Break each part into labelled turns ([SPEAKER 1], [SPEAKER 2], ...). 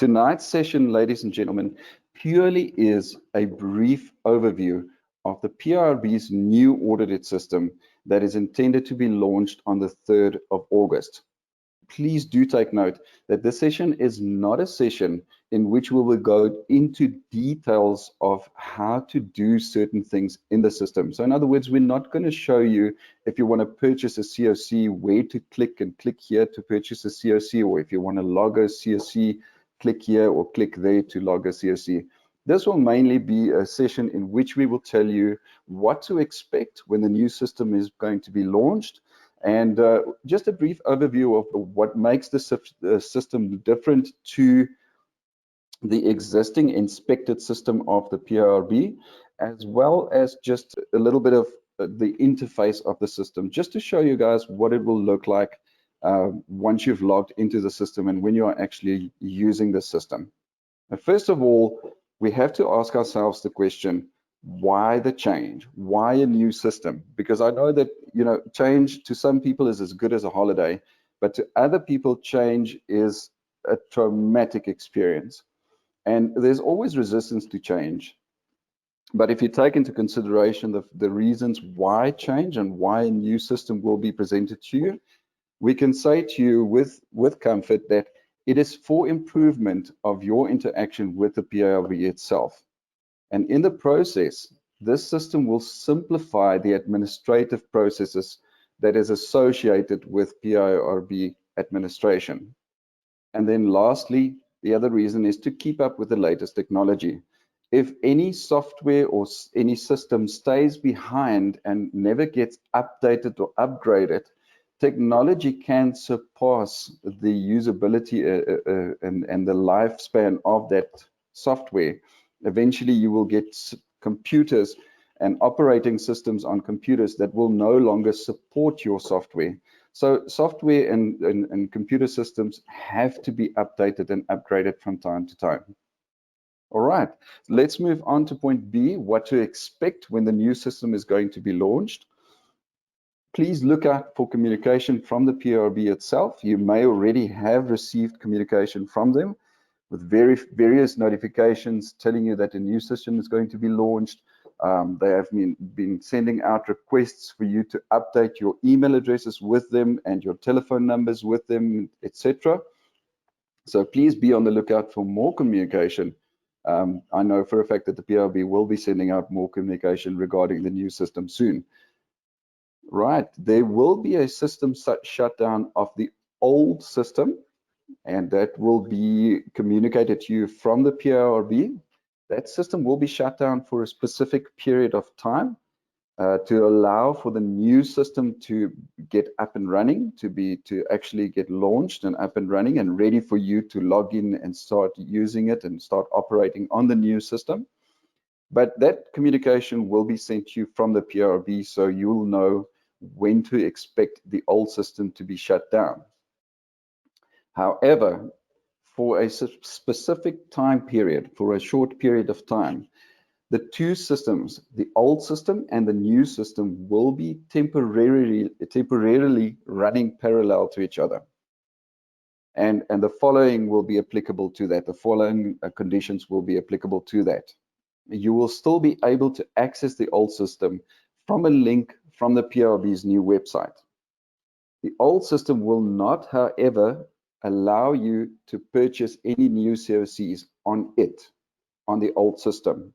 [SPEAKER 1] Tonight's session, ladies and gentlemen, purely is a brief overview of the PRB's new audited system that is intended to be launched on the 3rd of August. Please do take note that this session is not a session in which we will go into details of how to do certain things in the system. So in other words, we're not going to show you if you want to purchase a COC, where to click and click here to purchase a COC, or if you want to log a COC, click here or click there to log a COC. This will mainly be a session in which we will tell you what to expect when the new system is going to be launched, and just a brief overview of what makes the system different to the existing inspected system of the PRB, as well as just a little bit of the interface of the system, just to show you guys what it will look like once you've logged into the system and when you are actually using the system. Now, first of all, we have to ask ourselves the question, why the change? Why a new system? Because I know that, you know, change to some people is as good as a holiday, but to other people, change is a traumatic experience. And there's always resistance to change. But if you take into consideration the reasons why change and why a new system will be presented to you, we can say to you with comfort that it is for improvement of your interaction with the PRB itself. And in the process, this system will simplify the administrative processes that is associated with PRB administration. And then lastly, the other reason is to keep up with the latest technology. If any software or any system stays behind and never gets updated or upgraded, technology can surpass the usability and the lifespan of that software. Eventually, you will get computers and operating systems on computers that will no longer support your software. So software and computer systems have to be updated and upgraded from time to time. All right, let's move on to point B, what to expect when the new system is going to be launched. Please look out for communication from the PRB itself. You may already have received communication from them with various notifications telling you that a new system is going to be launched. They have been sending out requests for you to update your email addresses with them and your telephone numbers with them, etc. So please be on the lookout for more communication. I know for a fact that the PRB will be sending out more communication regarding the new system soon. Right, there will be a system shutdown of the old system, and that will be communicated to you from the PRB. That system will be shut down for a specific period of time to allow for the new system to get up and running, to actually get launched and up and running and ready for you to log in and start using it and start operating on the new system. But that communication will be sent to you from the PRB, so you'll know when to expect the old system to be shut down. However, for a specific time period, for a short period of time, the two systems, the old system and the new system, will be temporarily running parallel to each other. And the following will be applicable to that. The following conditions will be applicable to that. You will still be able to access the old system from a link from the PRB's new website. The old system will not, however, allow you to purchase any new COCs on the old system.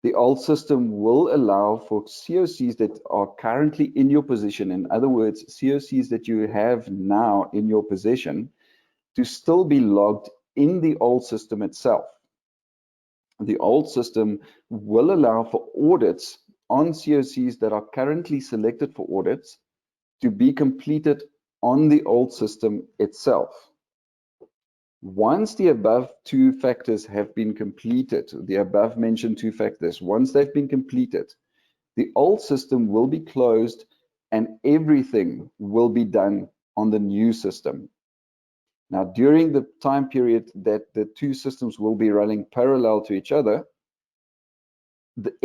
[SPEAKER 1] The old system will allow for COCs that are currently in your possession, in other words, COCs that you have now in your possession, to still be logged in the old system itself. The old system will allow for audits on COCs that are currently selected for audits to be completed on the old system itself. Once the above two factors have been completed, the above mentioned two factors, once they've been completed, the old system will be closed and everything will be done on the new system. Now, during the time period that the two systems will be running parallel to each other,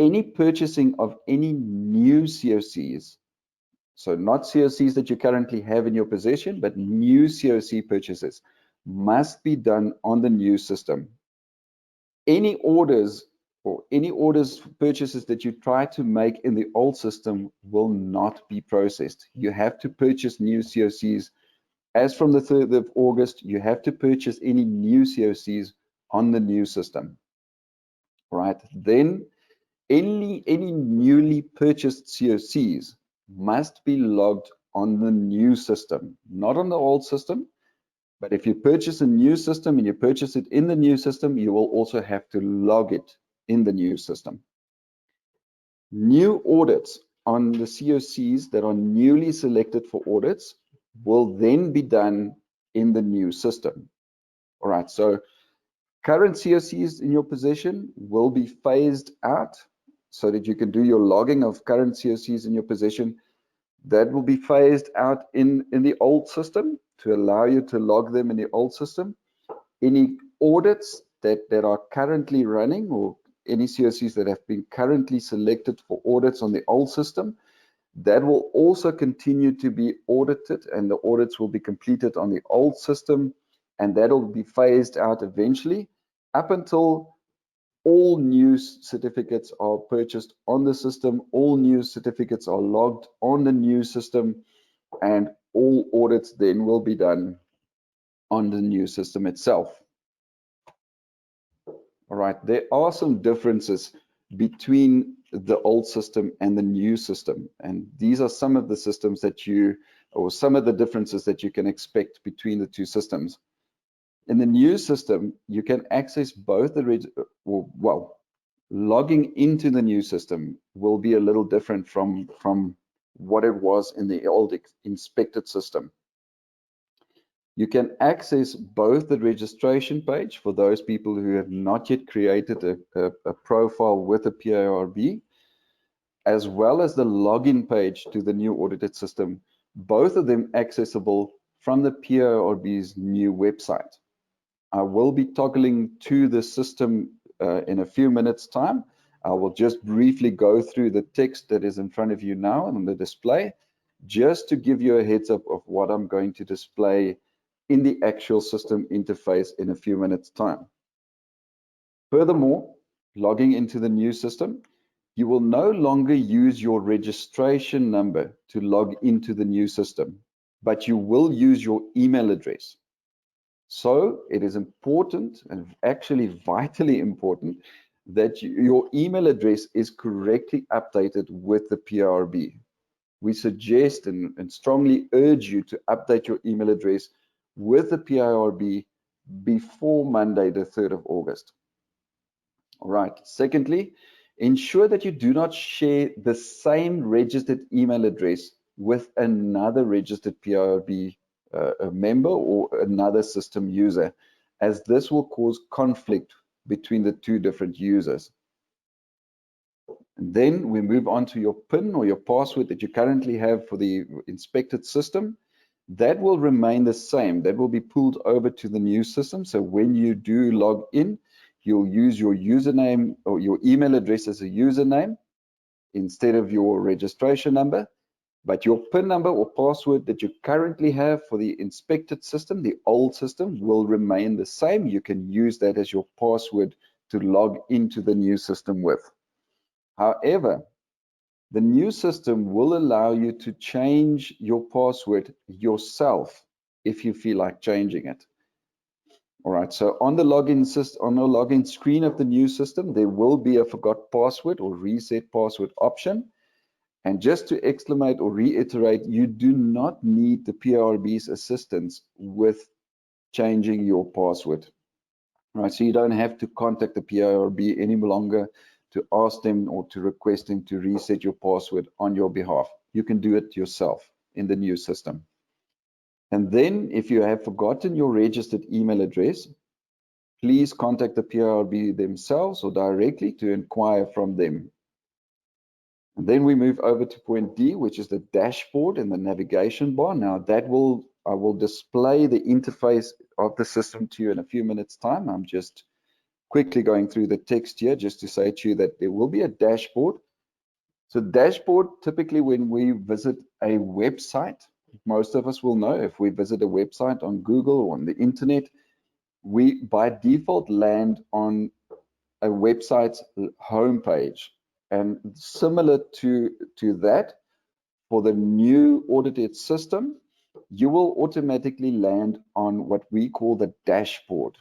[SPEAKER 1] any purchasing of any new COCs, so not COCs that you currently have in your possession, but new COC purchases, must be done on the new system. Any orders purchases that you try to make in the old system will not be processed. You have to purchase new COCs. As from the 3rd of August, you have to purchase any new COCs on the new system. Right? Then any newly purchased COCs must be logged on the new system, not on the old system. But if you purchase a new system and you purchase it in the new system, you will also have to log it in the new system. New audits on the COCs that are newly selected for audits will then be done in the new system. All right, so current COCs in your possession will be phased out so that you can do your logging of current COCs in your possession. That will be phased out in the old system to allow you to log them in the old system. Any audits that are currently running, or any COCs that have been currently selected for audits on the old system, that will also continue to be audited, and the audits will be completed on the old system, and that will be phased out eventually up until all new certificates are purchased on the system, all new certificates are logged on the new system, and all audits then will be done on the new system itself. All right, there are some differences between the old system and the new system, and these are some of the systems that some of the differences that you can expect between the two systems. In the new system, you can access both logging into the new system will be a little different from what it was in the old inspected system. You can access both the registration page for those people who have not yet created a profile with a PIRB, as well as the login page to the new audited system, both of them accessible from the PIRB's new website. I will be toggling to the system in a few minutes' time. I will just briefly go through the text that is in front of you now on the display, just to give you a heads up of what I'm going to display in the actual system interface in a few minutes' time. Furthermore, logging into the new system, you will no longer use your registration number to log into the new system, but you will use your email address. So it is important, and actually vitally important, that your email address is correctly updated with the PIRB. We suggest and strongly urge you to update your email address with the PIRB before Monday, the 3rd of August. All right. Secondly, ensure that you do not share the same registered email address with another registered PIRB member or another system user, as this will cause conflict between the two different users. And then we move on to your PIN or your password that you currently have for the inspected system. That will remain the same. That will be pulled over to the new system. So when you do log in, you'll use your username or your email address as a username instead of your registration number. But your PIN number or password that you currently have for the inspected system, the old system, will remain the same. You can use that as your password to log into the new system with. However, the new system will allow you to change your password yourself if you feel like changing it. All right, so on the login screen of the new system, there will be a forgot password or reset password option. And just to exclamate or reiterate, you do not need the PIRB's assistance with changing your password. All right, so you don't have to contact the PIRB any longer to ask them or to request them to reset your password on your behalf. You can do it yourself in the new system. And then if you have forgotten your registered email address, please contact the PIRB themselves or directly to inquire from them. And then we move over to point D, which is the dashboard and the navigation bar. Now I will display the interface of the system to you in a few minutes' time. I'm just quickly going through the text here just to say to you that there will be a dashboard. So dashboard, typically when we visit a website most of us will know if we visit a website on Google or on the internet, we by default land on a website's homepage. And similar to that, for the new audited system, you will automatically land on what we call the dashboard.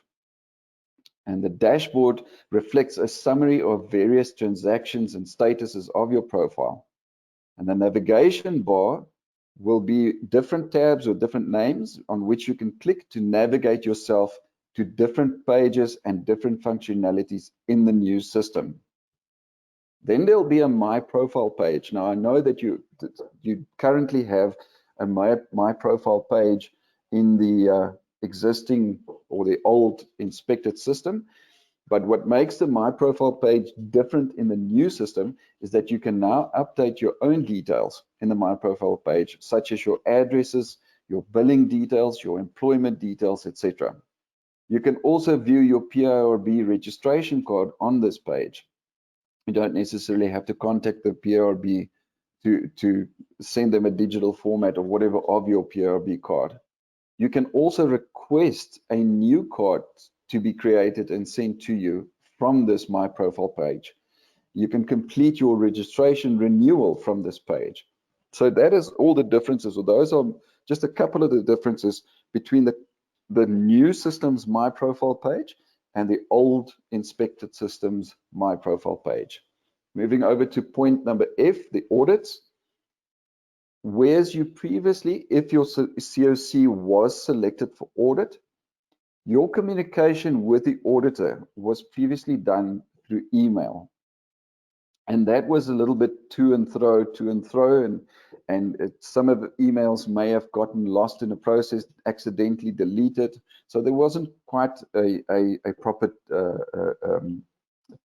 [SPEAKER 1] And the dashboard reflects a summary of various transactions and statuses of your profile. And the navigation bar will be different tabs or different names on which you can click to navigate yourself to different pages and different functionalities in the new system. Then there'll be a My Profile page. Now, I know that you currently have a My Profile page in the existing or the old inspected system. But what makes the My Profile page different in the new system is that you can now update your own details in the My Profile page, such as your addresses, your billing details, your employment details, etc. You can also view your PIRB registration card on this page. You don't necessarily have to contact the PIRB to send them a digital format or whatever of your PIRB card. You can also request a new card to be created and sent to you from this My Profile page. You can complete your registration renewal from this page. So that is all the differences, or those are just a couple of the differences between the new system's My Profile page and the old inspected system's My Profile page. Moving over to point number F, the audits. Whereas you previously, if your COC was selected for audit, your communication with the auditor was previously done through email. And that was a little bit to and fro, and some of the emails may have gotten lost in the process, accidentally deleted. So there wasn't quite a proper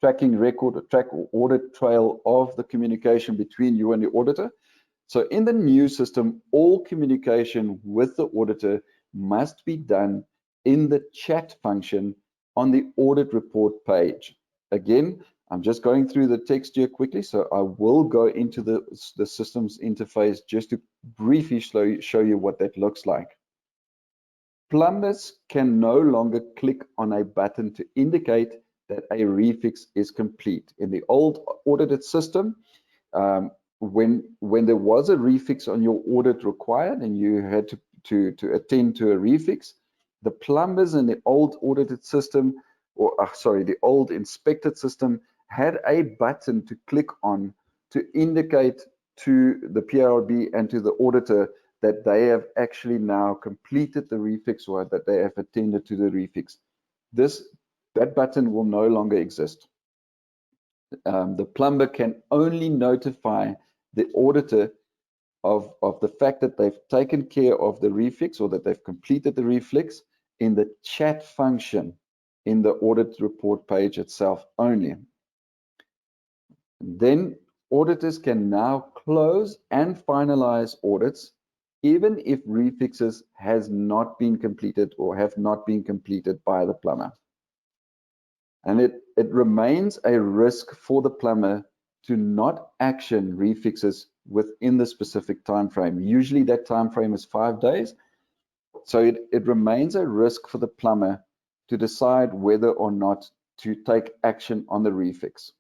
[SPEAKER 1] tracking record, or audit trail of the communication between you and the auditor. So in the new system, all communication with the auditor must be done in the chat function on the audit report page. Again, I'm just going through the text here quickly, so I will go into the systems interface just to briefly show you what that looks like. Plumbers can no longer click on a button to indicate that a refix is complete. In the old audited system, when there was a refix on your audit required and you had to attend to a refix, the plumbers in the old audited system, or the old inspected system, had a button to click on to indicate to the PIRB and to the auditor that they have actually now completed the refix or that they have attended to the refix. That button will no longer exist. The plumber can only notify the auditor of the fact that they've taken care of the refix or that they've completed the refix in the chat function in the audit report page itself only. Then auditors can now close and finalize audits even if refixes has not been completed or have not been completed by the plumber. And it remains a risk for the plumber to not action refixes within the specific time frame. Usually that time frame is 5 days. So it remains a risk for the plumber to decide whether or not to take action on the refix.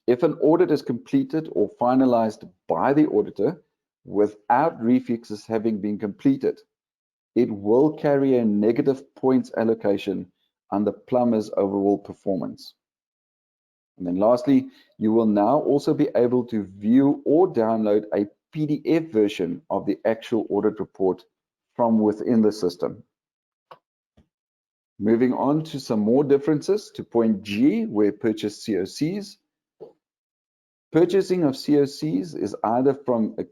[SPEAKER 1] If an audit is completed or finalized by the auditor without refixes having been completed, it will carry a negative points allocation on the plumber's overall performance. And then lastly, you will now also be able to view or download a PDF version of the actual audit report from within the system. Moving on to some more differences to point G, where purchase COCs. Purchasing of COCs is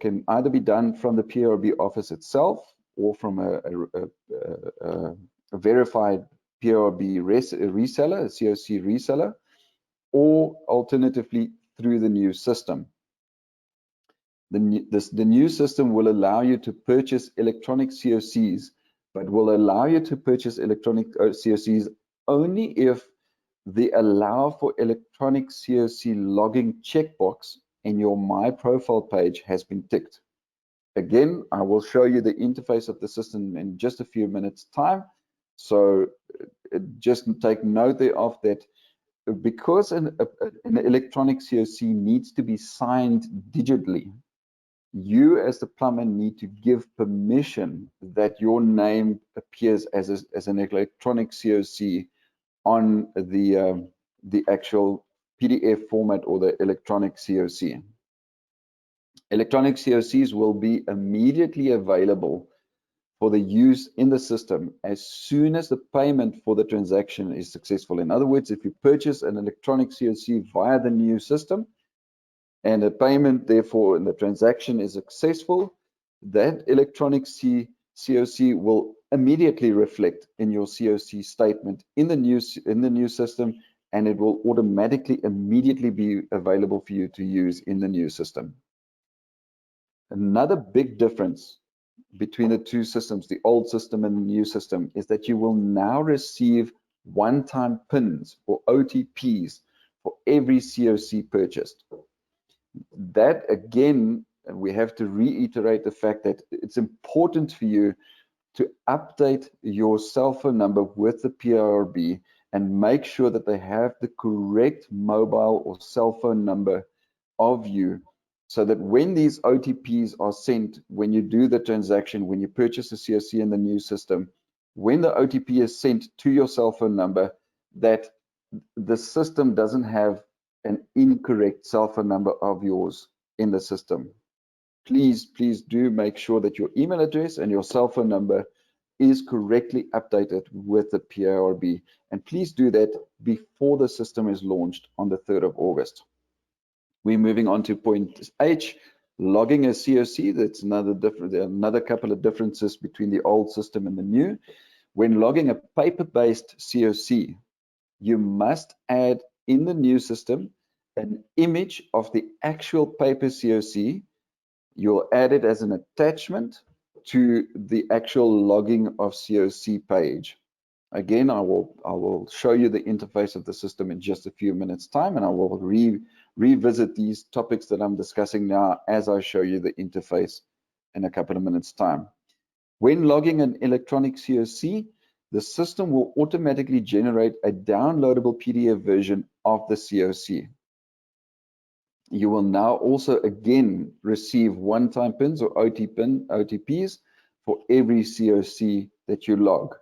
[SPEAKER 1] can either be done from the PIRB office itself or from a verified PIRB reseller, a COC reseller, or alternatively through the new system. The new system will allow you to purchase electronic COCs, but will allow you to purchase electronic COCs only if the allow for electronic COC logging checkbox in your My Profile page has been ticked. Again, I will show you the interface of the system in just a few minutes time. So just take note thereof that because an electronic COC needs to be signed digitally, you as the plumber need to give permission that your name appears as an electronic COC on the actual PDF format or the electronic COC. Electronic COCs will be immediately available for the use in the system as soon as the payment for the transaction is successful. In other words, if you purchase an electronic COC via the new system and a payment therefore in the transaction is successful, that electronic COC will immediately reflect in your COC statement in the new system, and it will automatically immediately be available for you to use in the new system. Another big difference between the two systems, the old system and the new system, is that you will now receive one-time PINs or OTPs for every COC purchased. That again, we have to reiterate the fact that it's important for you to update your cell phone number with the PIRB and make sure that they have the correct mobile or cell phone number of you, so that when these OTPs are sent, when you do the transaction, when you purchase a COC in the new system, when the OTP is sent to your cell phone number, that the system doesn't have an incorrect cell phone number of yours in the system. Please do make sure that your email address and your cell phone number is correctly updated with the PIRB. And please do that before the system is launched on the 3rd of August. We're moving on to point H, logging a COC. That's another couple of differences between the old system and the new. When logging a paper-based COC, you must add in the new system an image of the actual paper COC. You'll add it as an attachment to the actual logging of COC page. Again, I will show you the interface of the system in just a few minutes time, and I will revisit these topics that I'm discussing now as I show you the interface in a couple of minutes time. When logging an electronic COC, the system will automatically generate a downloadable PDF version of the COC. You will now also again receive one-time PINs or OTPs for every COC that you log.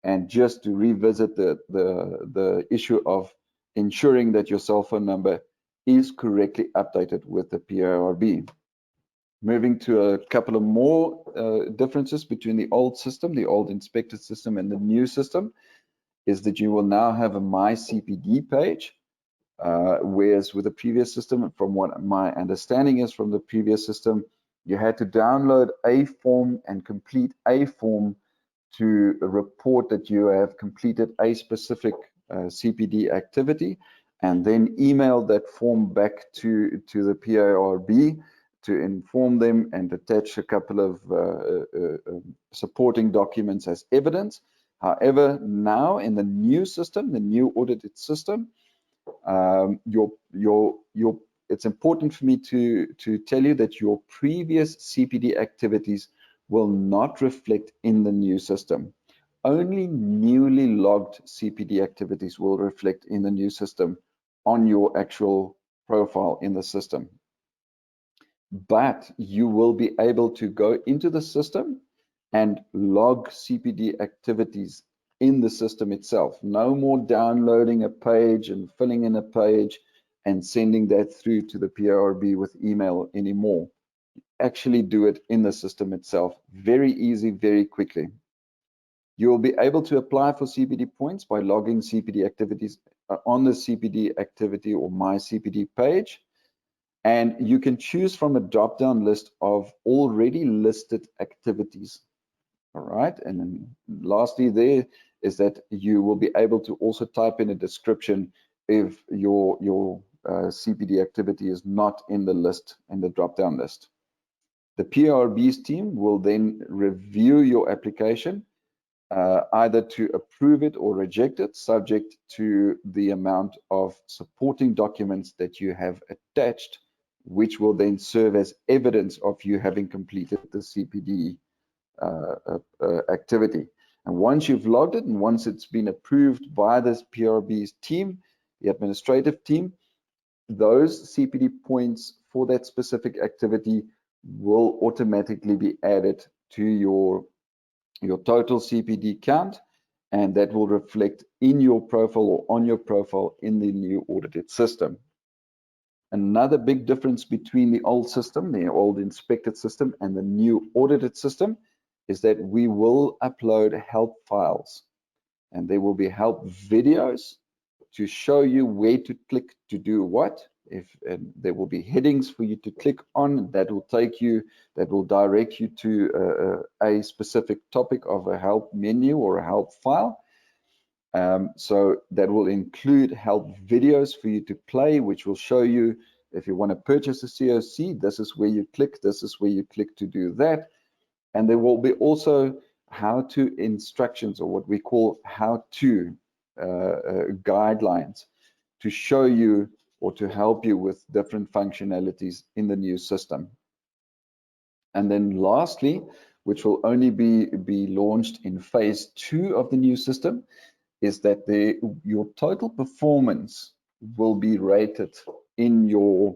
[SPEAKER 1] And just to revisit the issue of ensuring that your cell phone number is correctly updated with the PIRB. Moving to a couple of more differences between the old system, the old inspected system, and the new system, is that you will now have a My Cpd page, whereas with the previous system, from what my understanding is from the previous system, you had to download a form and complete a form to report that you have completed a specific CPD activity, and then email that form back to the PIRB to inform them and attach a couple of supporting documents as evidence. However, now in the new system, the new audited system, it's important for me to tell you that your previous CPD activities will not reflect in the new system. Only newly logged CPD activities will reflect in the new system on your actual profile in the system. But you will be able to go into the system and log CPD activities in the system itself. No more downloading a page and filling in a page and sending that through to the PIRB with email anymore. Actually do it in the system itself. Very easy, very quickly. You will be able to apply for CPD points by logging CPD activities on the CPD activity or My CPD page. And you can choose from a drop-down list of already listed activities. All right, and then lastly there is that you will be able to also type in a description if your CPD activity is not in the list, in the drop-down list. The PIRB's team will then review your application, either to approve it or reject it, subject to the amount of supporting documents that you have attached which will then serve as evidence of you having completed the CPD activity. And once you've logged it and once it's been approved by this PRB's team, the administrative team, those CPD points for that specific activity will automatically be added to your total CPD count, and that will reflect in your profile or on your profile in the new audited system. Another big difference between the old system, the old inspected system, and the new audited system is that we will upload help files, and there will be help videos to show you where to click to do what. And there will be headings for you to click on that will take you, that will direct you to a specific topic of a help menu or a help file. So that will include help videos for you to play, which will show you if you want to purchase a COC, this is where you click, this is where you click to do that. And there will be also how-to instructions, or what we call how-to guidelines, to show you or to help you with different functionalities in the new system. And then lastly, which will only be launched in phase 2 of the new system, is that your total performance will be rated in your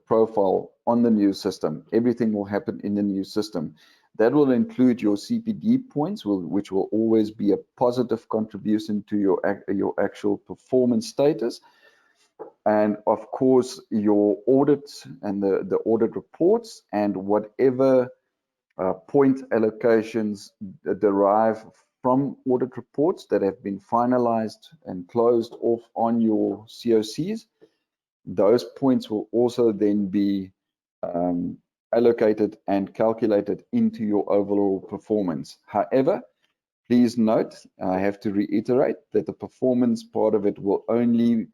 [SPEAKER 1] profile on the new system. Everything will happen in the new system. That will include your CPD points, which will always be a positive contribution to your actual performance status. And of course, your audits and the audit reports and whatever point allocations derive from audit reports that have been finalized and closed off on your COCs. Those points will also then be allocated and calculated into your overall performance. However, please note, I have to reiterate that the performance part of it will only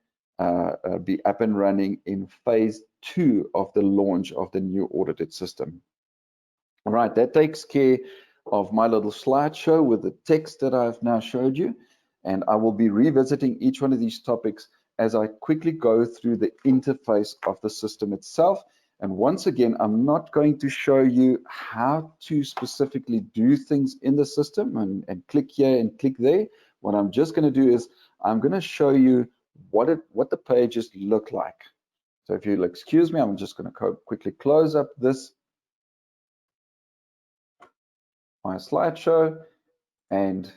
[SPEAKER 1] be up and running in phase 2 of the launch of the new audited system. All right, that takes care of my little slideshow with the text that I've now showed you, and I will be revisiting each one of these topics as I quickly go through the interface of the system itself. And once again, I'm not going to show you how to specifically do things in the system and click here and click there. What I'm just going to do is I'm going to show you what the pages look like. So if you'll excuse me, I'm just going to quickly close up my slideshow, and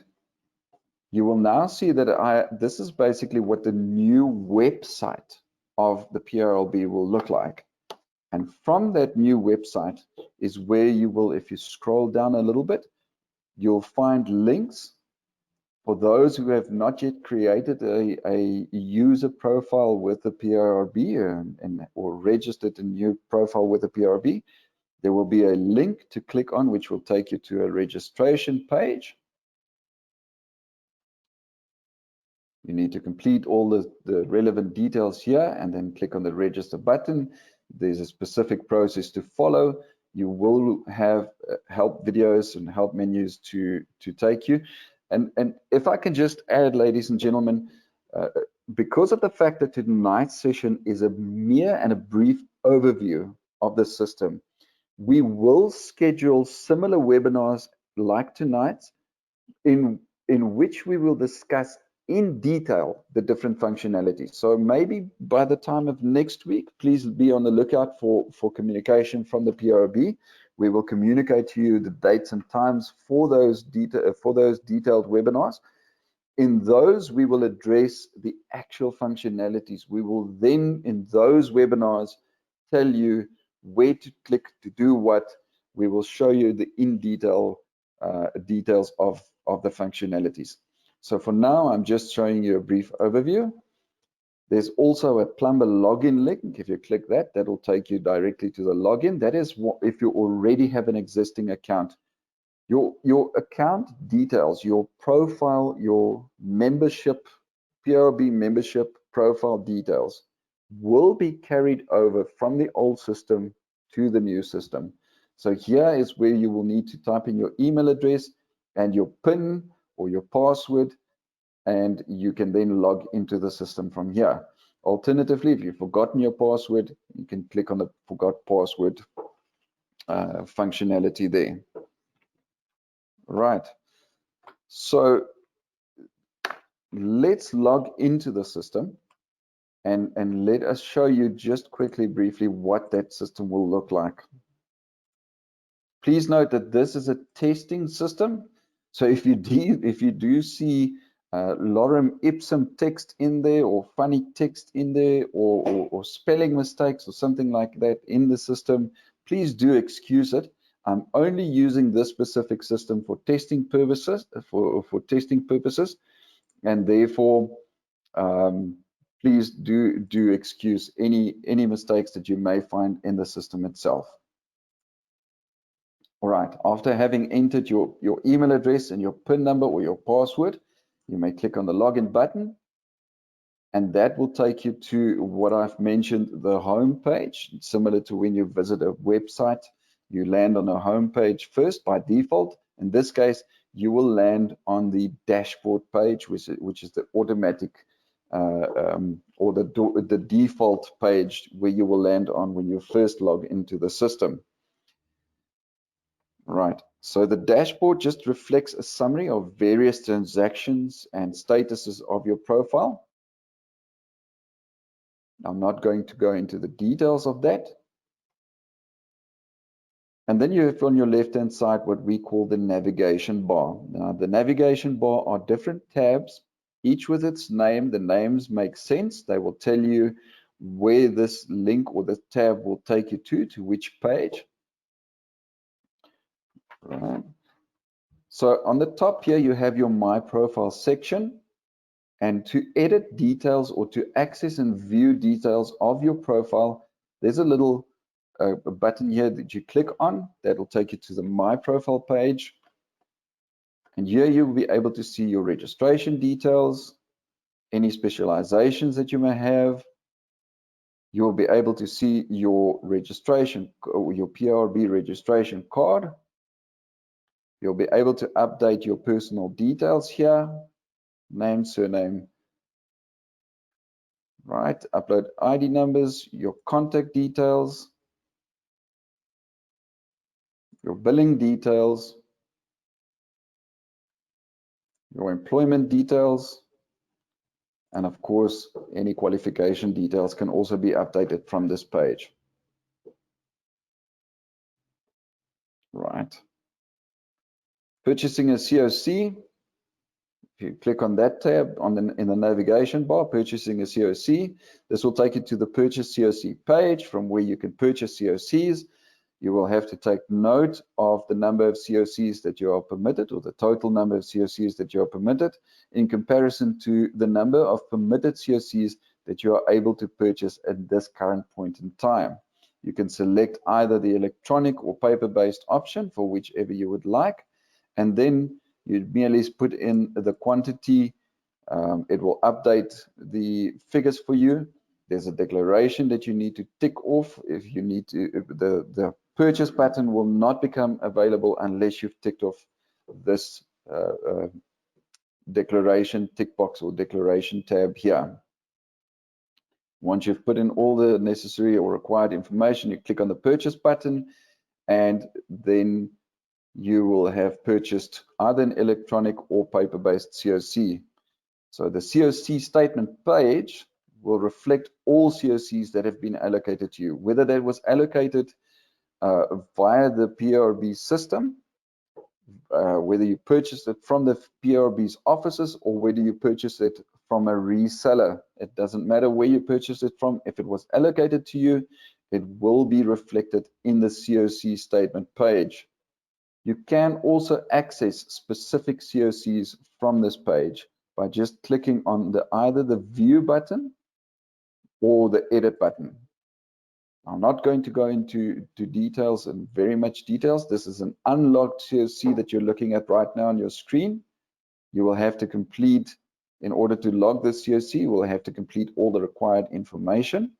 [SPEAKER 1] you will now see that this is basically what the new website of the PRLB will look like. And from that new website is where you will, if you scroll down a little bit, you'll find links for those who have not yet created a user profile with the PRLB or registered a new profile with the PRLB. There will be a link to click on, which will take you to a registration page. You need to complete all the relevant details here and then click on the register button. There's a specific process to follow. You will have help videos and help menus to take you. And if I can just add, ladies and gentlemen, because of the fact that tonight's session is a mere and a brief overview of the system, we will schedule similar webinars like tonight's in which we will discuss in detail the different functionalities. So maybe by the time of next week, please be on the lookout for communication from the PRB. We will communicate to you the dates and times for those detailed webinars. In those, we will address the actual functionalities. We will then, in those webinars, tell you where to click to do what. We will show you the details of the functionalities. So for now, I'm just showing you a brief overview. There's also a Plumber Login link. If you click that, that'll take you directly to the login. That is what, if you already have an existing account. Your account details, your profile, your membership, PRB membership profile details will be carried over from the old system to the new system. So here is where you will need to type in your email address and your PIN or your password, and you can then log into the system from here. Alternatively, if you've forgotten your password, you can click on the forgot password functionality there. Right. So let's log into the system and let us show you just quickly, briefly, what that system will look like. Please note that this is a testing system. So if you do see lorem ipsum text in there, or funny text in there, or spelling mistakes or something like that in the system, please do excuse it. I'm only using this specific system for testing purposes, and therefore please do excuse any mistakes that you may find in the system itself. All right, after having entered your email address and your PIN number or your password, you may click on the login button, and that will take you to what I've mentioned, the home page. Similar to when you visit a website, you land on a home page first by default. In this case, you will land on the dashboard page, which is the automatic or the default page where you will land on when you first log into the system. Right, so the dashboard just reflects a summary of various transactions and statuses of your profile. I'm not going to go into the details of that. And then you have on your left-hand side what we call the navigation bar. Now, the navigation bar are different tabs, each with its name. The names make sense. They will tell you where this link or the tab will take you to which page. Right. So on the top here, you have your My Profile section. And to edit details or to access and view details of your profile, there's a little a button here that you click on that will take you to the My Profile page. And here you'll be able to see your registration details, any specializations that you may have. You'll be able to see your registration, or your PRB registration card. You'll be able to update your personal details here, name, surname, right? Upload ID numbers, your contact details, your billing details, your employment details, and of course, any qualification details can also be updated from this page. Right. Purchasing a COC. If you click on that tab in the navigation bar, purchasing a COC, this will take you to the purchase COC page from where you can purchase COCs. You will have to take note of the number of COCs that you are permitted, or the total number of COCs that you are permitted, in comparison to the number of permitted COCs that you are able to purchase at this current point in time. You can select either the electronic or paper-based option for whichever you would like, and then you merely put in the quantity. It will update the figures for you. There's a declaration that you need to tick off. If you need to, the purchase button will not become available unless you've ticked off this declaration tick box or declaration tab here. Once you've put in all the necessary or required information, you click on the purchase button, and then you will have purchased either an electronic or paper-based COC. So the COC statement page will reflect all COCs that have been allocated to you, whether that was allocated via the PRB system, whether you purchased it from the PRB's offices, or whether you purchased it from a reseller. It doesn't matter where you purchased it from. If it was allocated to you, it will be reflected in the COC statement page. You can also access specific COCs from this page by just clicking on either the View button or the Edit button. I'm not going to go into details and very much details. This is an unlocked COC that you're looking at right now on your screen. You will have to complete, in order to log this COC, you will have to complete all the required information.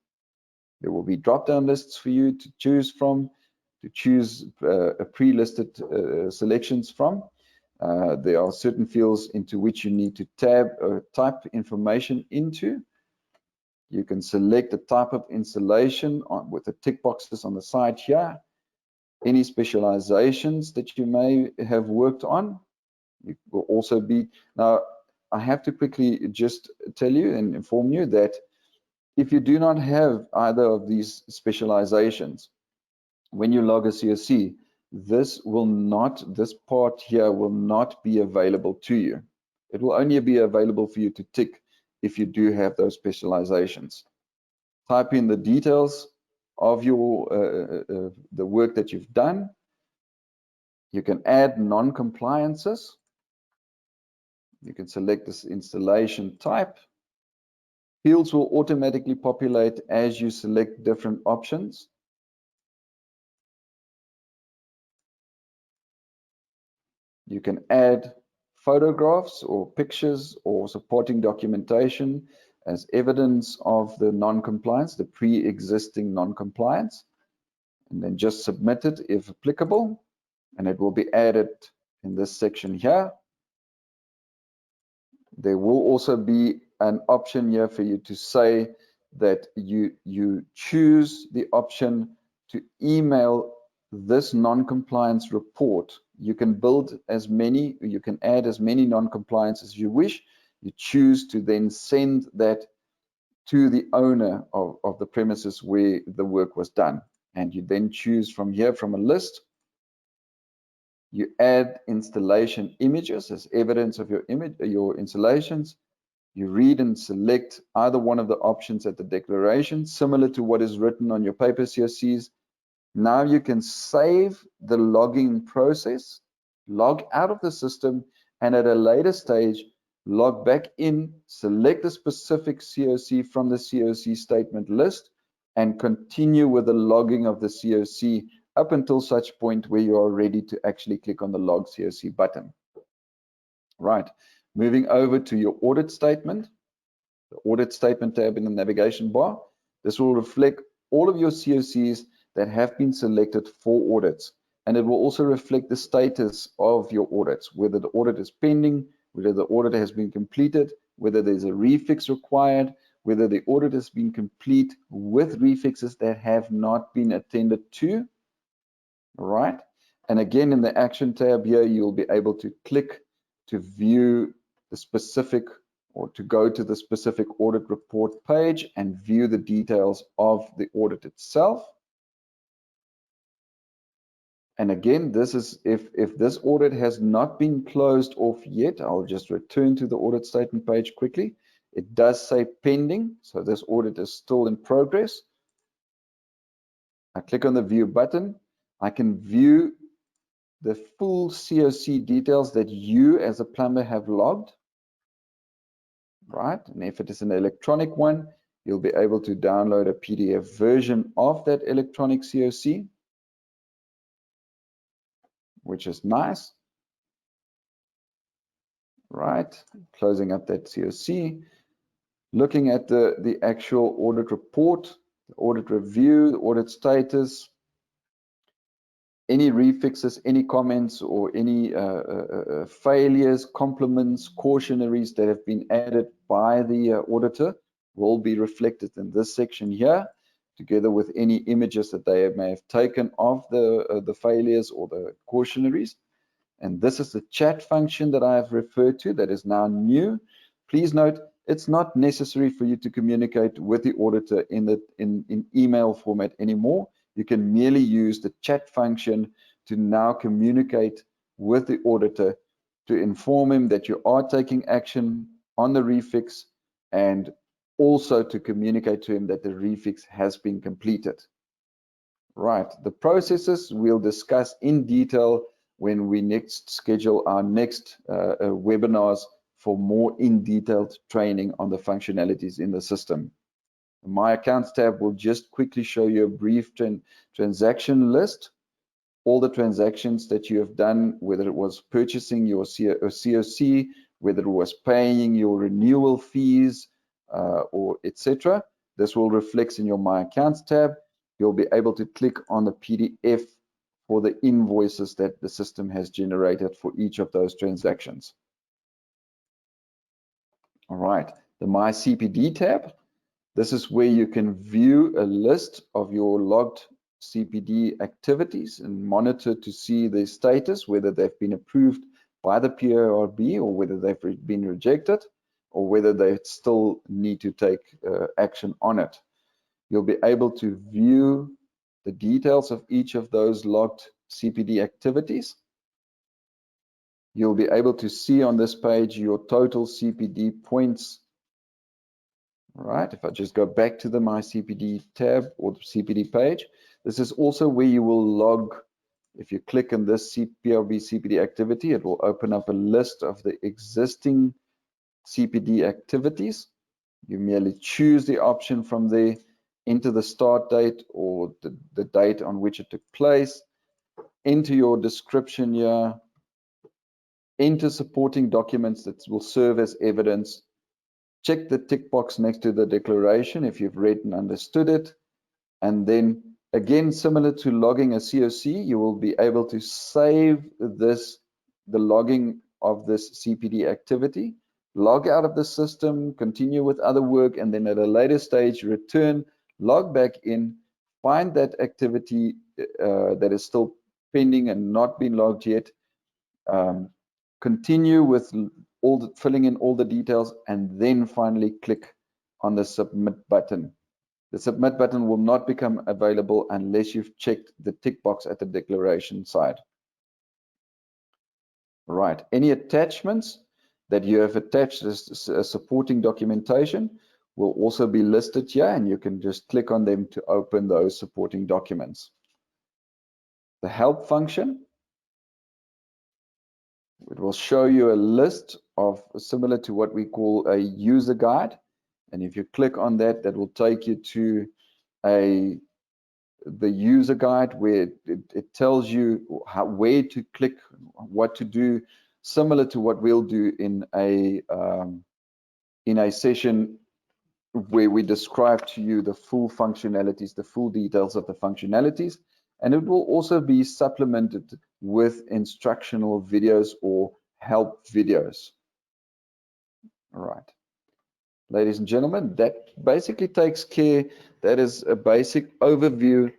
[SPEAKER 1] There will be drop-down lists for you to choose from, to choose a pre-listed selections from. There are certain fields into which you need to type information into. You can select the type of installation with the tick boxes on the side here. Any specializations that you may have worked on. You will also be, now I have to quickly just tell you and inform you that if you do not have either of these specializations, when you log a COC, this part here will not be available to you. It will only be available for you to tick if you do have those specializations. Type in the details of your the work that you've done. You can add non-compliances. You can select this installation type. Fields will automatically populate as you select different options. You can add photographs or pictures or supporting documentation as evidence of the non-compliance, the pre-existing non-compliance, and then just submit it if applicable, and it will be added in this section here. There will also be an option here for you to say that you choose the option to email this non-compliance report. You can build as many, you can add as many non-compliance as you wish. You choose to then send that to the owner of the premises where the work was done. And you then choose from here, from a list, you add installation images as evidence of your installations. You read and select either one of the options at the declaration, similar to what is written on your paper COCs. Now you can save the logging process, log out of the system, and at a later stage, log back in, select a specific COC from the COC statement list, and continue with the logging of the COC up until such point where you are ready to actually click on the Log COC button. Right, moving over to your audit statement, the Audit Statement tab in the navigation bar. This will reflect all of your COCs that have been selected for audits, and it will also reflect the status of your audits, whether the audit is pending, whether the audit has been completed, whether there's a refix required, whether the audit has been complete with refixes that have not been attended to. All right, and again in the Action tab here, you'll be able to click to view the specific or to go to the specific audit report page and view the details of the audit itself. And again, this is if this audit has not been closed off yet, I'll just return to the audit statement page quickly. It does say pending, so this audit is still in progress. I click on the view button. I can view the full COC details that you as a plumber have logged. Right, and if it is an electronic one, you'll be able to download a PDF version of that electronic COC, which is nice. Right, closing up that COC, looking at the actual audit report, the audit review, the audit status, any refixes, any comments, or any failures, compliments, cautionaries that have been added by the auditor will be reflected in this section here, together with any images that they may have taken of the failures or the cautionaries. And this is the chat function that I have referred to that is now new. Please note, it's not necessary for you to communicate with the auditor in email format anymore. You can merely use the chat function to now communicate with the auditor to inform him that you are taking action on the refix and also to communicate to him that the refix has been completed. Right, the processes we'll discuss in detail when we next schedule our next webinars for more in-detailed training on the functionalities in the system. My Accounts tab will just quickly show you a brief transaction list, all the transactions that you have done, whether it was purchasing your COC, whether it was paying your renewal fees, or etc. This will reflect in your My Accounts tab. You'll be able to click on the PDF for the invoices that the system has generated for each of those transactions. All right, the My Cpd tab. This is where you can view a list of your logged CPD activities and monitor to see their status, whether they've been approved by the PIRB or whether they've been rejected or whether they still need to take action on it. You'll be able to view the details of each of those logged CPD activities. You'll be able to see on this page your total CPD points. All right, if I just go back to the My CPD tab or the CPD page, this is also where you will log. If you click on this PRB CPD activity, it will open up a list of the existing CPD activities. You merely choose the option from there, enter the start date or the date on which it took place, enter your description here, enter supporting documents that will serve as evidence, check the tick box next to the declaration if you've read and understood it, and then again, similar to logging a COC, you will be able to save the logging of this CPD activity, log out of the system, continue with other work, and then at a later stage, return, log back in, find that activity that is still pending and not been logged yet, continue with filling in all the details, and then finally click on the submit button. The submit button will not become available unless you've checked the tick box at the declaration side. Right, any attachments that you have attached as supporting documentation will also be listed here, and you can just click on them to open those supporting documents. The help function, it will show you a list of similar to what we call a user guide. And if you click on that, that will take you to the user guide where it tells you where to click, what to do, similar to what we'll do in a session where we describe to you the full functionalities, the full details of the functionalities. And it will also be supplemented with instructional videos or help videos. All right. Ladies and gentlemen, that basically takes care, that is a basic overview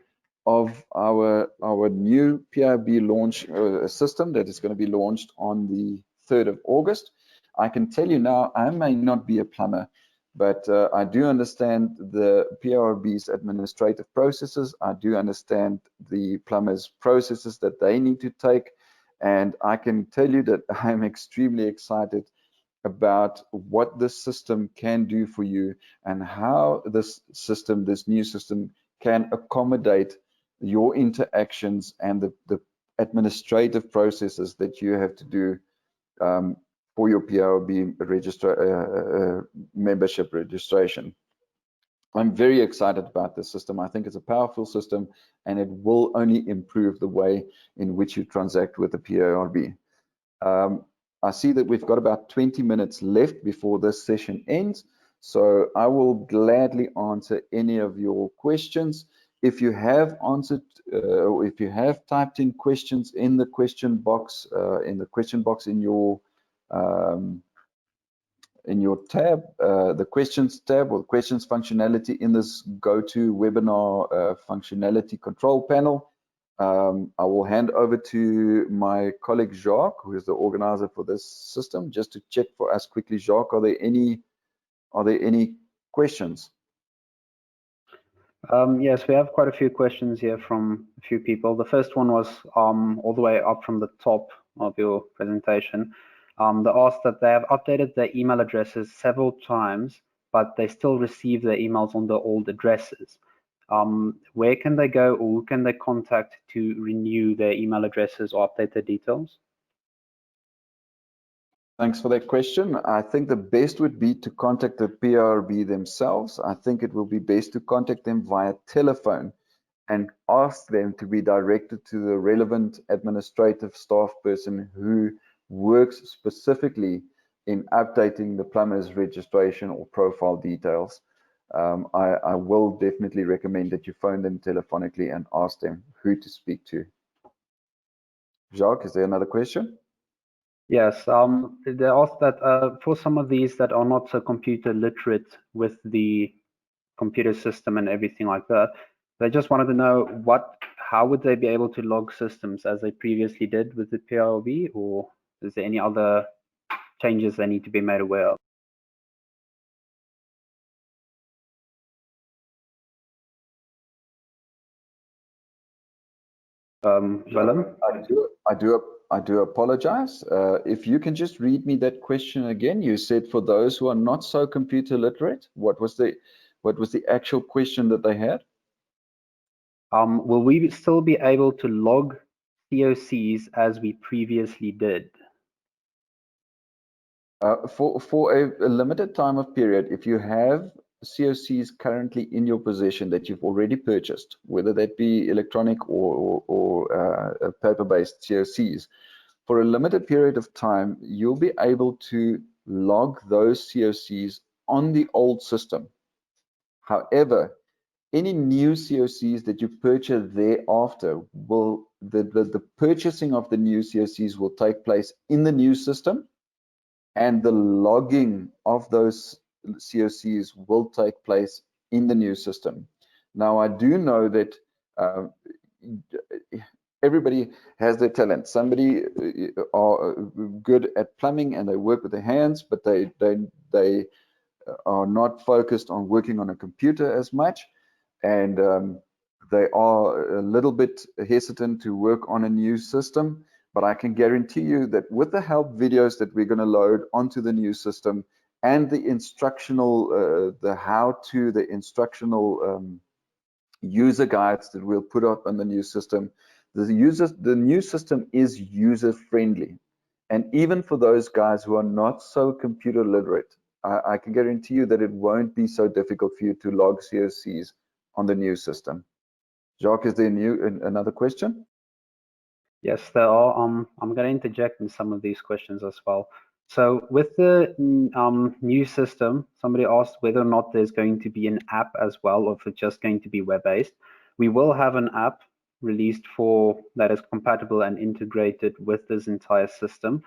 [SPEAKER 1] of our new PIB launch system that is going to be launched on the 3rd of August. I can tell you now, I may not be a plumber, but I do understand the PIRB's administrative processes. I do understand the plumbers' processes that they need to take. And I can tell you that I'm extremely excited about what this system can do for you and how this system, this new system, can accommodate your interactions and the administrative processes that you have to do for your PIRB membership registration. I'm very excited about this system. I think it's a powerful system, and it will only improve the way in which you transact with the PIRB. I see that we've got about 20 minutes left before this session ends, so I will gladly answer any of your questions. If you have answered, or if you have typed in questions in the question box, in your tab, the questions tab or questions functionality in this GoToWebinar functionality control panel, I will hand over to my colleague Jacques, who is the organizer for this system, just to check for us quickly. Jacques, are there any questions?
[SPEAKER 2] Yes, we have quite a few questions here from a few people. The first one was all the way up from the top of your presentation. They asked that they have updated their email addresses several times, but they still receive their emails on the old addresses. Where can they go, or who can they contact to renew their email addresses or update their details?
[SPEAKER 1] Thanks for that question. I think the best would be to contact the PIRB themselves. I think it will be best to contact them via telephone and ask them to be directed to the relevant administrative staff person who works specifically in updating the plumber's registration or profile details. I will definitely recommend that you phone them telephonically and ask them who to speak to. Jacques, is there another question?
[SPEAKER 2] Yes, they asked that for some of these that are not so computer literate with the computer system and everything like that. They just wanted to know how would they be able to log systems as they previously did with the PRB, or is there any other changes they need to be made aware of? Willem?
[SPEAKER 1] I do apologize. If you can just read me that question again. You said for those who are not so computer literate, what was the actual question that they had?
[SPEAKER 2] Will we still be able to log COCs as we previously did?
[SPEAKER 1] For a limited time of period, if you have COCs currently in your possession that you've already purchased, whether that be electronic or paper-based COCs, for a limited period of time, you'll be able to log those COCs on the old system. However, any new COCs that you purchase thereafter the purchasing of the new COCs will take place in the new system, and the logging of those COCs will take place in the new system. Now, I do know that everybody has their talent. Somebody are good at plumbing and they work with their hands, but they are not focused on working on a computer as much, and they are a little bit hesitant to work on a new system. But I can guarantee you that with the help videos that we're going to load onto the new system and the instructional, the how-to, the instructional user guides that we'll put up on the new system, the new system is user-friendly. And even for those guys who are not so computer literate, I can guarantee you that it won't be so difficult for you to log COCs on the new system. Jacques, is there another question?
[SPEAKER 2] Yes, there are. I'm going to interject in some of these questions as well. So with the new system, somebody asked whether or not there's going to be an app as well, or if it's just going to be web-based. We will have an app released that is compatible and integrated with this entire system.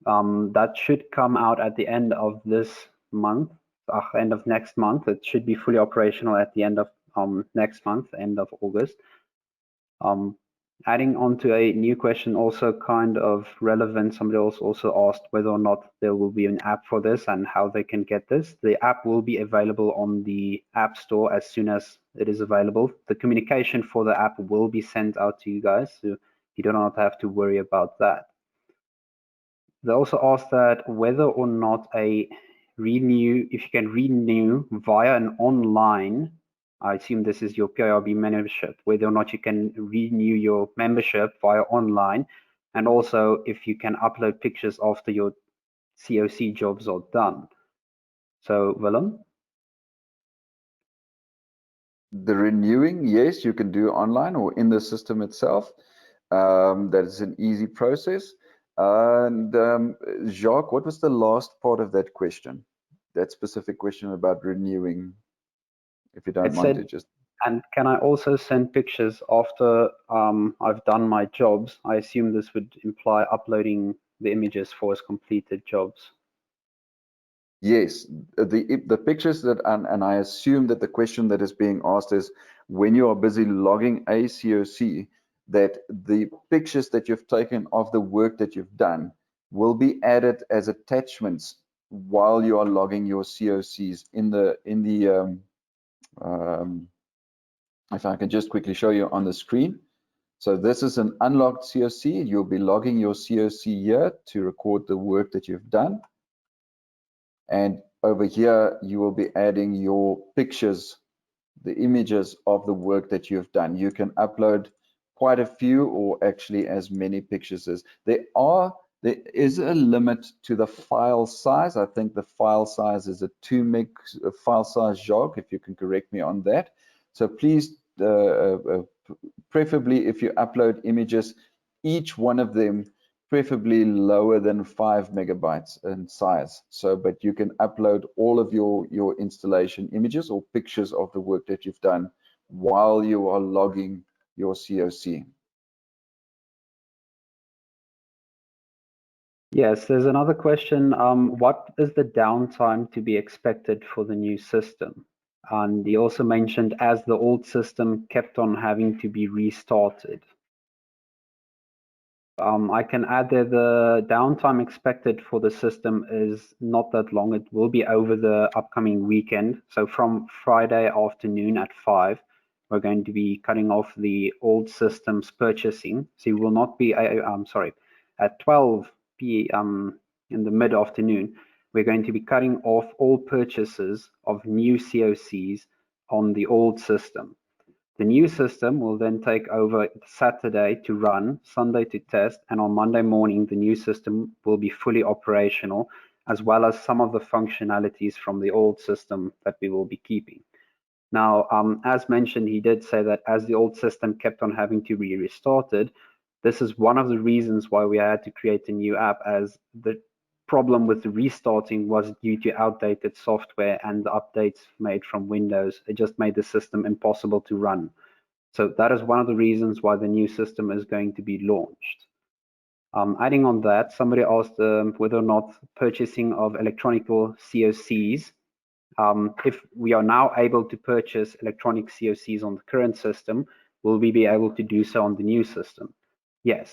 [SPEAKER 2] That should come out at the end of this month, end of next month. It should be fully operational at the end of next month, end of August. Adding on to a new question, also kind of relevant, somebody else also asked whether or not there will be an app for this and how they can get this. The app will be available on the App Store as soon as it is available. The communication for the app will be sent out to you guys, so you do not have to worry about that. They also asked that whether or not if you can renew via an online, I assume this is your PIRB membership, whether or not you can renew your membership via online, and also if you can upload pictures after your COC jobs are done. So, Willem?
[SPEAKER 1] The renewing, yes, you can do online or in the system itself. That is an easy process. And Jacques, what was the last part of that question? That specific question about renewing, if you don't mind to just.
[SPEAKER 2] And can I also send pictures after I've done my jobs? I assume this would imply uploading the images for his completed jobs.
[SPEAKER 1] Yes, the pictures that, and I assume that the question that is being asked is when you are busy logging a COC, that the pictures that you've taken of the work that you've done will be added as attachments while you are logging your COCs if I can just quickly show you on the screen. So this is an unlocked COC. You'll be logging your COC here to record the work that you've done. And over here, you will be adding your pictures, the images of the work that you've done. You can upload quite a few, or actually as many pictures as there is a limit to the file size. I think the file size is a 2 meg file size, Jacques, if you can correct me on that. So please, preferably if you upload images, each one of them preferably lower than 5 megabytes in size. So, but you can upload all of your installation images or pictures of the work that you've done while you are logging your COC.
[SPEAKER 2] Yes, there's another question. What is the downtime to be expected for the new system? And he also mentioned as the old system kept on having to be restarted. I can add that the downtime expected for the system is not that long. It will be over the upcoming weekend. So from Friday afternoon at 5, we're going to be cutting off the old system's purchasing. So you will not be, at 12 p.m. In the mid-afternoon, we're going to be cutting off all purchases of new COCs on the old system. The new system will then take over Saturday to run, Sunday to test, and on Monday morning the new system will be fully operational, as well as some of the functionalities from the old system that we will be keeping. Now, as mentioned, he did say that as the old system kept on having to be restarted, this is one of the reasons why we had to create a new app, as the problem with the restarting was due to outdated software and the updates made from Windows. It just made the system impossible to run. So that is one of the reasons why the new system is going to be launched. Adding on that, somebody asked whether or not purchasing of electronical COCs, if we are now able to purchase electronic COCs on the current system, will we be able to do so on the new system? Yes,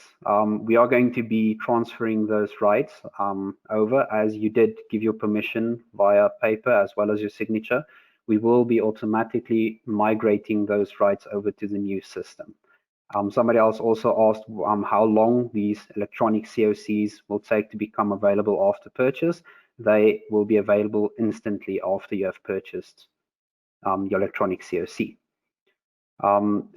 [SPEAKER 2] we are going to be transferring those rights over, as you did give your permission via paper as well as your signature. We will be automatically migrating those rights over to the new system. Somebody else also asked how long these electronic COCs will take to become available after purchase. They will be available instantly after you have purchased your electronic COC.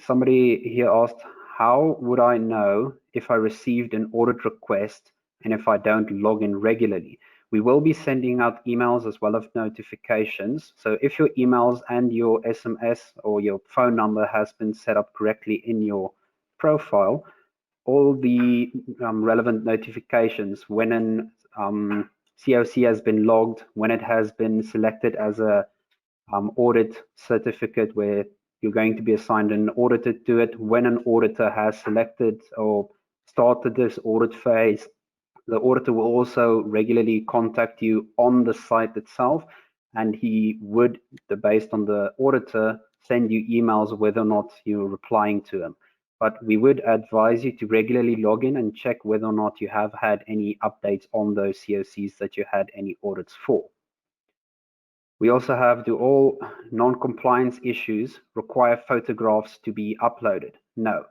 [SPEAKER 2] Somebody here asked, how would I know if I received an audit request and if I don't log in regularly? We will be sending out emails as well as notifications. So if your emails and your SMS or your phone number has been set up correctly in your profile, all the relevant notifications when an COC has been logged, when it has been selected as a audit certificate where you're going to be assigned an auditor to it, when an auditor has selected or started this audit phase, the auditor will also regularly contact you on the site itself, and he would, based on the auditor, send you emails whether or not you're replying to him. But we would advise you to regularly log in and check whether or not you have had any updates on those COCs that you had any audits for. We also have, do all non-compliance issues require photographs to be uploaded? No.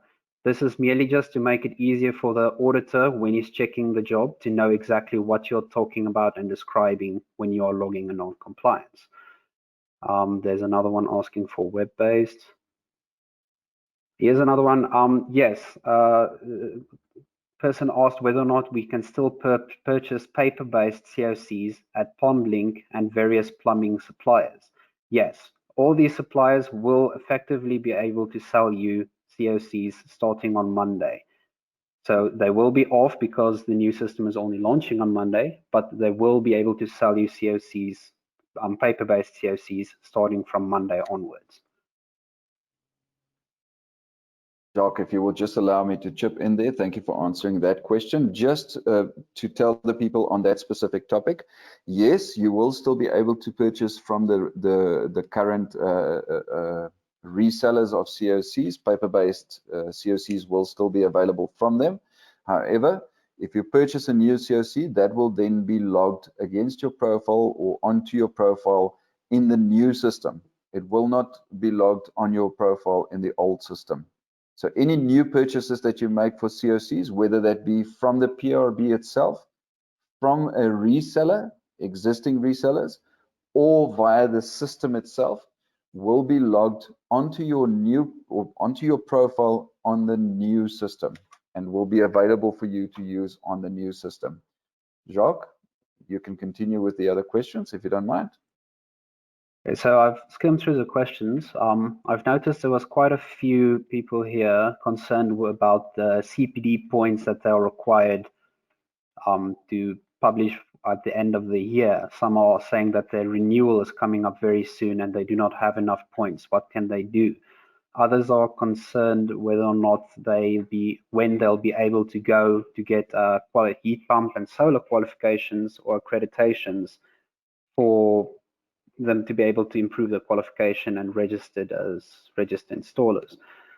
[SPEAKER 2] This is merely just to make it easier for the auditor when he's checking the job to know exactly what you're talking about and describing when you are logging a non-compliance. There's another one asking for web-based. Here's another one. Yes, person asked whether or not we can still purchase paper-based COCs at PondLink and various plumbing suppliers. Yes, all these suppliers will effectively be able to sell you COCs starting on Monday. So they will be off because the new system is only launching on Monday, but they will be able to sell you COCs, paper-based COCs, starting from Monday onwards.
[SPEAKER 1] Jacques, if you will just allow me to chip in there, thank you for answering that question. Just to tell the people on that specific topic, yes, you will still be able to purchase from the current resellers of COCs. Paper-based COCs will still be available from them. However, if you purchase a new COC, that will then be logged against your profile or onto your profile in the new system. It will not be logged on your profile in the old system. So any new purchases that you make for COCs, whether that be from the PRB itself, from a reseller, existing resellers, or via the system itself, will be logged onto your new or onto your profile on the new system and will be available for you to use on the new system. Jacques, you can continue with the other questions if you don't mind.
[SPEAKER 2] Okay, so I've skimmed through the questions. I've noticed there was quite a few people here concerned about the CPD points that they are required to publish at the end of the year. Some are saying that their renewal is coming up very soon and they do not have enough points. What can they do? Others are concerned whether or not when they'll be able to go to get heat pump and solar qualifications or accreditations for them to be able to improve their qualification and registered as registered installers.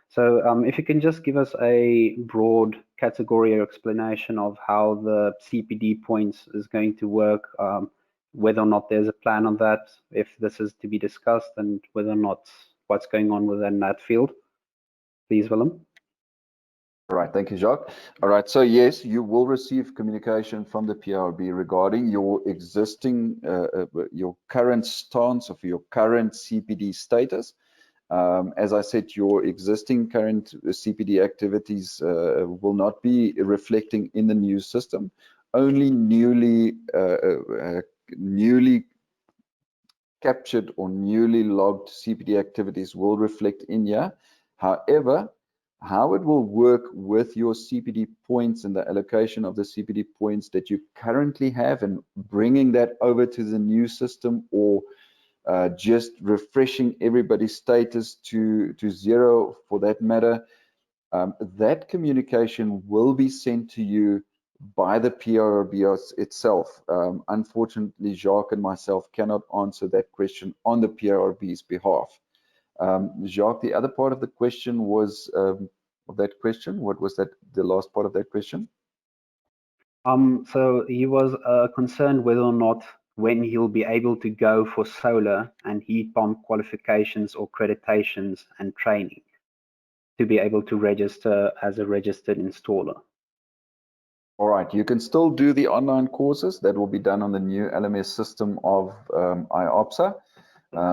[SPEAKER 2] So if you can just give us a broad category or explanation of how the CPD points is going to work, whether or not there's a plan on that, if this is to be discussed, and whether or not what's going on within that field. Please, Willem.
[SPEAKER 1] All right, thank you, Jacques. All right, so yes, you will receive communication from the PRB regarding your existing, your current stance of your current CPD status. As I said, your existing current CPD activities will not be reflecting in the new system. Only newly captured or newly logged CPD activities will reflect in here. However, how it will work with your CPD points and the allocation of the CPD points that you currently have and bringing that over to the new system, or just refreshing everybody's status to 0 for that matter, that communication will be sent to you by the PRB itself. Unfortunately, Jacques and myself cannot answer that question on the PRB's behalf. Jacques, the other part of the question was, what was that, the last part of that question?
[SPEAKER 2] So he was concerned whether or not when he'll be able to go for solar and heat pump qualifications or accreditations and training to be able to register as a registered installer.
[SPEAKER 1] All right, you can still do the online courses that will be done on the new LMS system of IOPSA.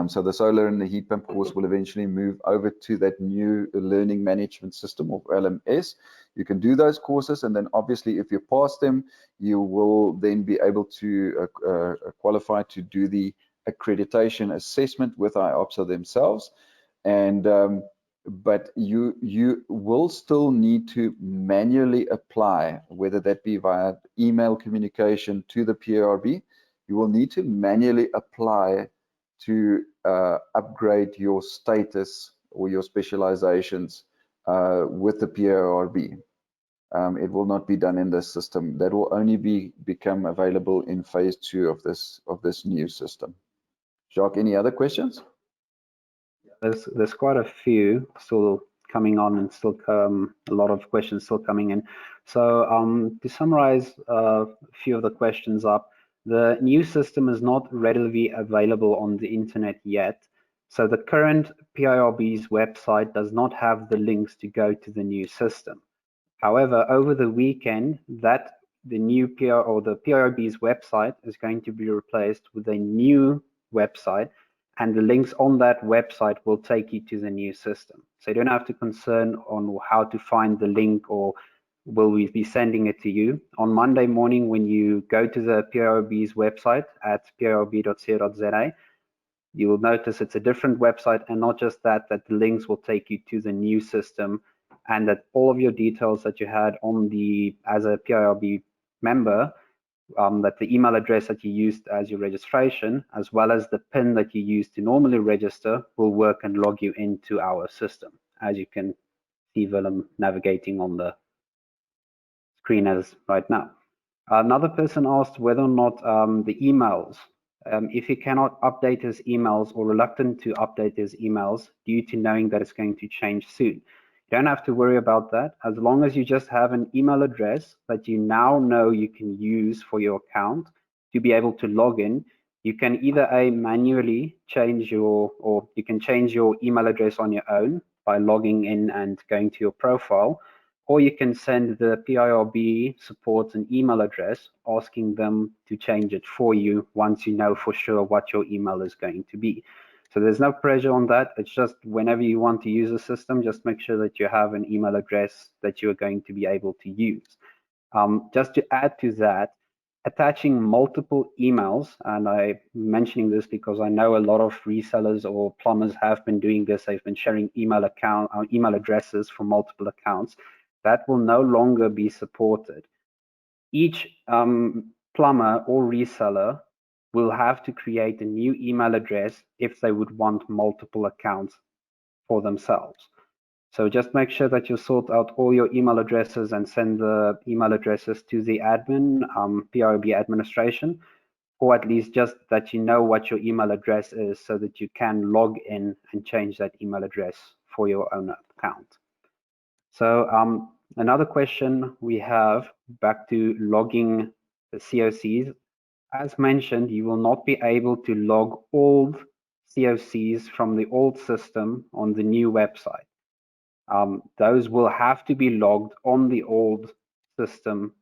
[SPEAKER 1] So the solar and the heat pump course will eventually move over to that new learning management system of LMS. You can do those courses, and then obviously if you pass them, you will then be able to qualify to do the accreditation assessment with IOPSA themselves. And but you will still need to manually apply, whether that be via email communication to the PRB. You will need to manually apply to upgrade your status or your specializations with the PRB. It will not be done in this system. That will only become available in phase 2 of this new system. Jacques, any other questions?
[SPEAKER 2] There's quite a few still coming on, and still a lot of questions still coming in. So to summarize a few of the questions up, the new system is not readily available on the internet yet. So the current PIRB's website does not have the links to go to the new system. However, over the weekend, the new the PIRB's website is going to be replaced with a new website, and the links on that website will take you to the new system. So you don't have to concern on how to find the link, or will we be sending it to you. On Monday morning, when you go to the PIRB's website at pirb.co.za, you will notice it's a different website, and not just that the links will take you to the new system, and that all of your details that you had on as a PIRB member, that the email address that you used as your registration, as well as the PIN that you used to normally register, will work and log you into our system, as you can see Willem navigating on the screen as right now. Another person asked whether or not the emails, if he cannot update his emails or reluctant to update his emails due to knowing that it's going to change soon. You don't have to worry about that. As long as you just have an email address that you now know you can use for your account to be able to log in, you can either manually change or you can change your email address on your own by logging in and going to your profile, or you can send the PIRB support an email address asking them to change it for you once you know for sure what your email is going to be. So there's no pressure on that. It's just whenever you want to use a system, just make sure that you have an email address that you're going to be able to use. Just to add to that, attaching multiple emails, and I'm mentioning this because I know a lot of resellers or plumbers have been doing this. They've been sharing email addresses for multiple accounts. That will no longer be supported. Each plumber or reseller will have to create a new email address if they would want multiple accounts for themselves. So just make sure that you sort out all your email addresses and send the email addresses to the admin, PRB administration, or at least just that you know what your email address is so that you can log in and change that email address for your own account. So another question we have back to logging the COCs. As mentioned, you will not be able to log old COCs from the old system on the new website. Those will have to be logged on the old system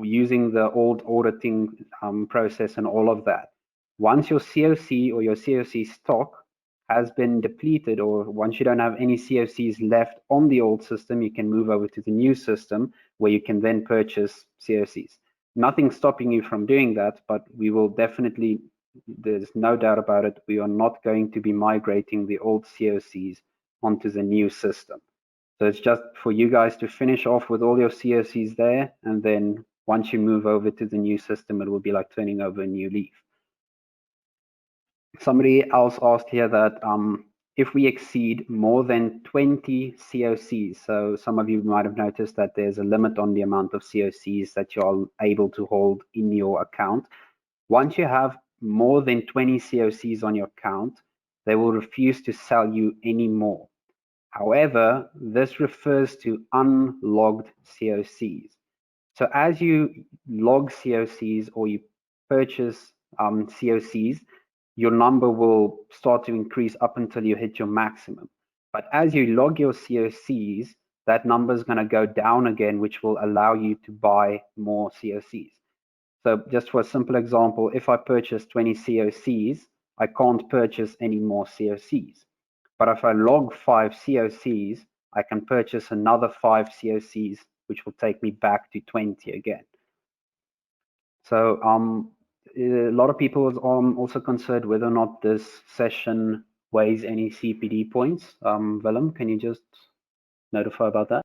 [SPEAKER 2] using the old auditing process and all of that. Once your COC or your COC stock has been depleted, or once you don't have any COCs left on the old system, you can move over to the new system where you can then purchase COCs. Nothing stopping you from doing that, but we will definitely, there's no doubt about it, we are not going to be migrating the old COCs onto the new system. So it's just for you guys to finish off with all your COCs there, and then once you move over to the new system, it will be like turning over a new leaf. Somebody else asked here that if we exceed more than 20 COCs, so some of you might have noticed that there's a limit on the amount of COCs that you're able to hold in your account. Once you have more than 20 COCs on your account, they will refuse to sell you any more. However, this refers to unlogged COCs. So as you log COCs or you purchase COCs, your number will start to increase up until you hit your maximum. But as you log your COCs, that number is going to go down again, which will allow you to buy more COCs. So just for a simple example, if I purchase 20 COCs, I can't purchase any more COCs. But if I log 5 COCs, I can purchase another 5 COCs, which will take me back to 20 again. So a lot of people are also concerned whether or not this session weighs any CPD points. Willem, can you just notify about that?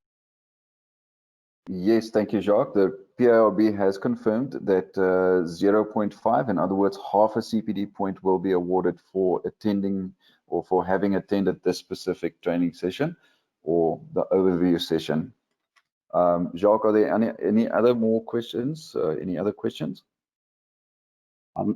[SPEAKER 1] Yes, thank you, Jacques. The PIRB has confirmed that 0.5, in other words, half a CPD point will be awarded for attending or for having attended this specific training session or the overview session. Jacques, are there any other more questions? Any other questions?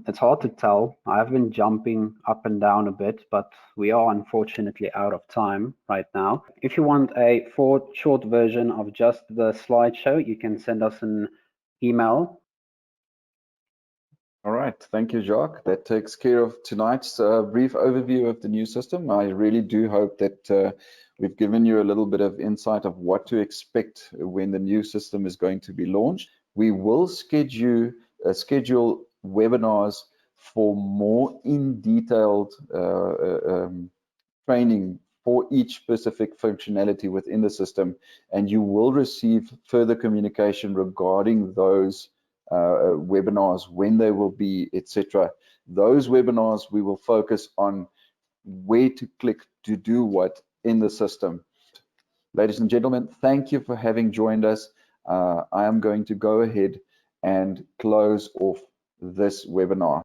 [SPEAKER 2] It's hard to tell. I've been jumping up and down a bit, but we are unfortunately out of time right now. If you want a short version of just the slideshow, you can send us an email.
[SPEAKER 1] All right, thank you, Jacques. That takes care of tonight's brief overview of the new system. I really do hope that we've given you a little bit of insight of what to expect when the new system is going to be launched. We will schedule webinars for more in-detailed training for each specific functionality within the system, and you will receive further communication regarding those webinars, when they will be, etc. Those webinars, we will focus on where to click to do what in the system. Ladies and gentlemen, thank you for having joined us. I am going to go ahead and close off this webinar.